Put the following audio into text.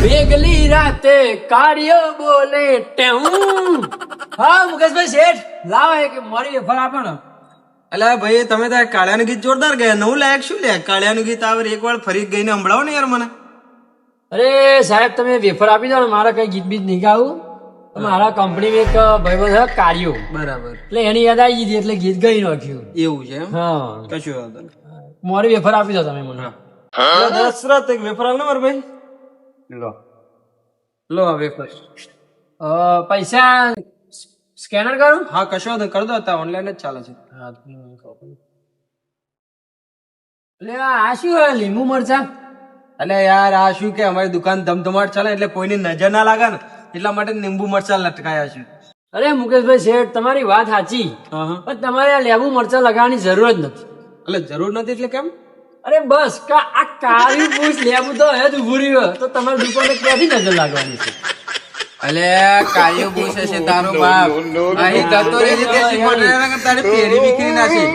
વેગલી રાતે કાર્યો બોલે ટેઉ. હા મુકેશભાઈ શેઠ લાવો એક મારી વેફર આપો ને. અલા ભાઈ તમે તાર કાળિયાનું ગીત જોરદાર ગયા. નવું લાયક શું લે? કાળિયાનું ગીત આવે એક વાર ફરી ગઈને સંભળાવો ને યાર મને. અરે સાહેબ તમે વેફર આપી દો ને, મારે કઈ ગીત બીત નહીં ગાવું. મારા કંપનીમાં એક ભાઈબંધ છે કાર્યો, બરાબર. એટલે એની યાદ આવી ગઈ એટલે ગીત ગઈ નાખ્યું. એવું છે એમ? હા કશું વાંધો નહીં. મારી વેફર આપી દો તમે મને. દશરથ એક વેફર આલ ને મારા ભાઈ. લો લો આ વેફર. પૈસા સ્કેનર કરું? હા કશો વાંધો નહીં. કરી દો અત્યારે ઓનલાઈન જ ચાલે છે. એટલે આ શું હોય લીંબુ મરચા? એટલે યાર આ શું કે અમારી દુકાન ધમધમાટ ચાલે એટલે કોઈની નજર ના લાગે ને એટલા માટે લીંબુ મરચા લટકાયા છે. અરે મુકેશભાઈ શેઠ તમારી વાત સાચી, પણ તમારે આ લેબુ મરચા લગાવવાની જરૂર જ નથી. એટલે જરૂર નથી એટલે કેમ? અરે બસ આ કાળી પૂછ લેબુ તો હે જ ઉભું રહ્યું, તો તમારી દુકાને ક્યાંથી નજર લાગવાની છે? અલે કાયો પૂછે છે તારો બાપ અહીં જતો રહી છે તે તારી પેરી વિખરી નાખી.